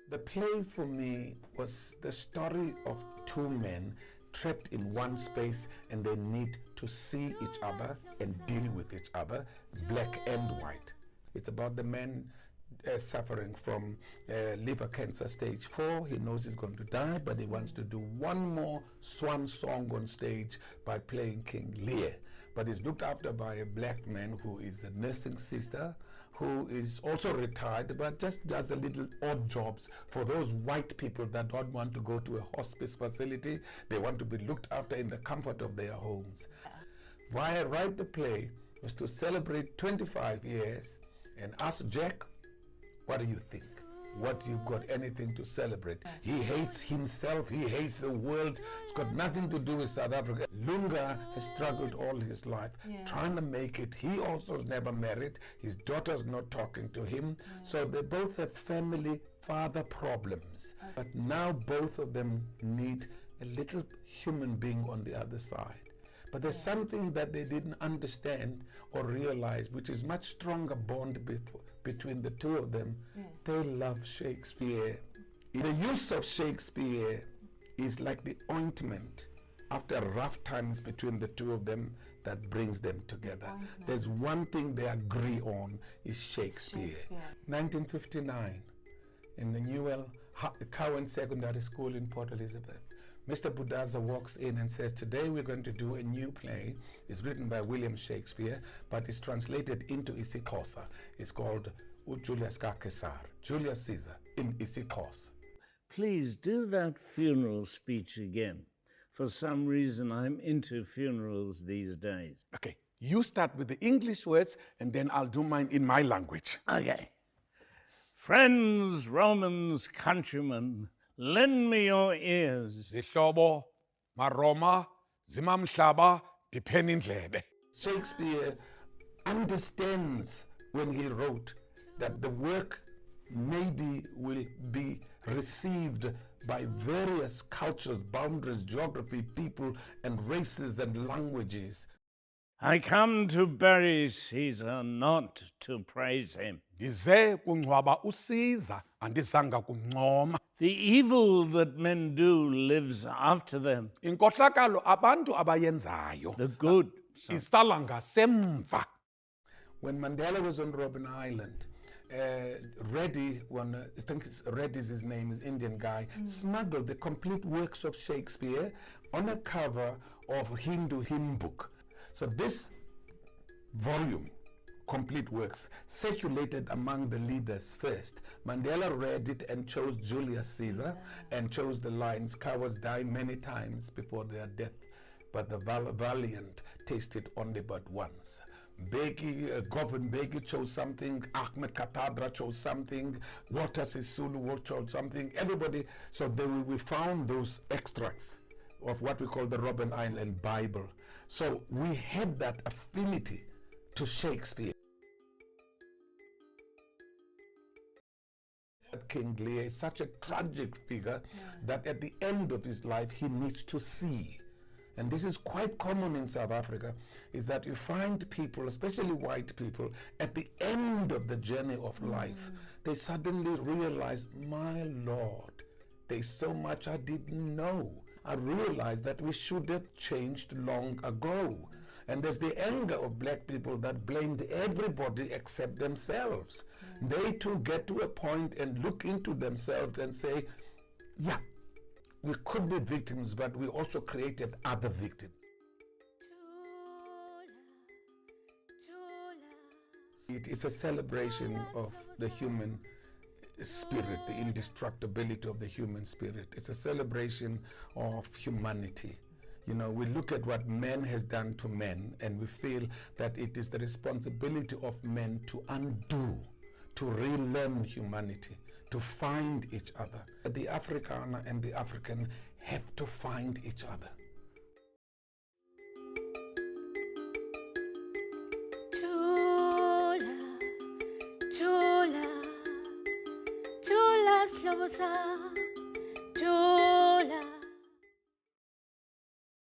The play for me was the story of two men trapped in one space, and they need to see each other and deal with each other, black and white. It's about the man suffering from liver cancer stage 4. He knows he's going to die, but he wants to do one more swan song on stage by playing King Lear. But he's looked after by a black man who is a nursing sister, who is also retired, but just does a little odd jobs for those white people that don't want to go to a hospice facility. They want to be looked after in the comfort of their homes. Why I write the play was to celebrate 25 years and ask Jack, what do you think? What you got anything to celebrate? He hates himself, he hates the world. It's got nothing to do with South Africa. Lunga has struggled all his life, trying to make it. He also is never married. His daughter's not talking to him. So they both have family father problems. But now both of them need a little human being on the other side. But there's something that they didn't understand or realize, which is much stronger bond between the two of them. They love Shakespeare. The use of Shakespeare is like the ointment after rough times between the two of them that brings them together. There's one thing they agree on, is Shakespeare. 1959, in the Newell Cowan Secondary School in Port Elizabeth, Mr. Budaza walks in and says, today we're going to do a new play. It's written by William Shakespeare, but it's translated into isiXhosa. It's called Julius Caesar, Julius Caesar in isiXhosa. Please do that funeral speech again. For some reason, I'm into funerals these days. Okay, you start with the English words, and then I'll do mine in my language. Okay. Friends, Romans, countrymen, lend me your ears. Zihlobo, maroma, zimamhlaba, diphenindlebe. Shakespeare understands when he wrote that the work maybe will be received by various cultures, boundaries, geography, people, and races and languages. I come to bury Caesar, not to praise him. Ndize kungcwaba uCaesar, andizanga kumncoma. The evil that men do lives after them. Inkohlakalo abantu abayenzayo. The good. Isala ngasemva. When Mandela was on Robben Island, Reddy, I think Reddy's his name, is Indian guy, smuggled the complete works of Shakespeare on a cover of Hindu hymn book. So this volume, complete works, circulated among the leaders first. Mandela read it and chose Julius Caesar and chose the lines, cowards die many times before their death, but the valiant taste it only but once. Govan Begi chose something, Ahmed Katabra chose something, Walter Sisulu chose something, everybody. So we found those extracts of what we call the Robben Island Bible. So we had that affinity to Shakespeare. King Lear is such a tragic figure that at the end of his life he needs to see. And this is quite common in South Africa, is that you find people, especially white people, at the end of the journey of life, they suddenly realize, my Lord, there's so much I didn't know. I realized that we should have changed long ago. And there's the anger of black people that blamed everybody except themselves. They too get to a point and look into themselves and say, yeah, we could be victims, but we also created other victims. It's a celebration of the human spirit, the indestructibility of the human spirit. It's a celebration of humanity. You know, we look at what man has done to men, and we feel that it is the responsibility of men to undo, to relearn humanity, to find each other. The Afrikaner and the African have to find each other. Chula, chula, chula,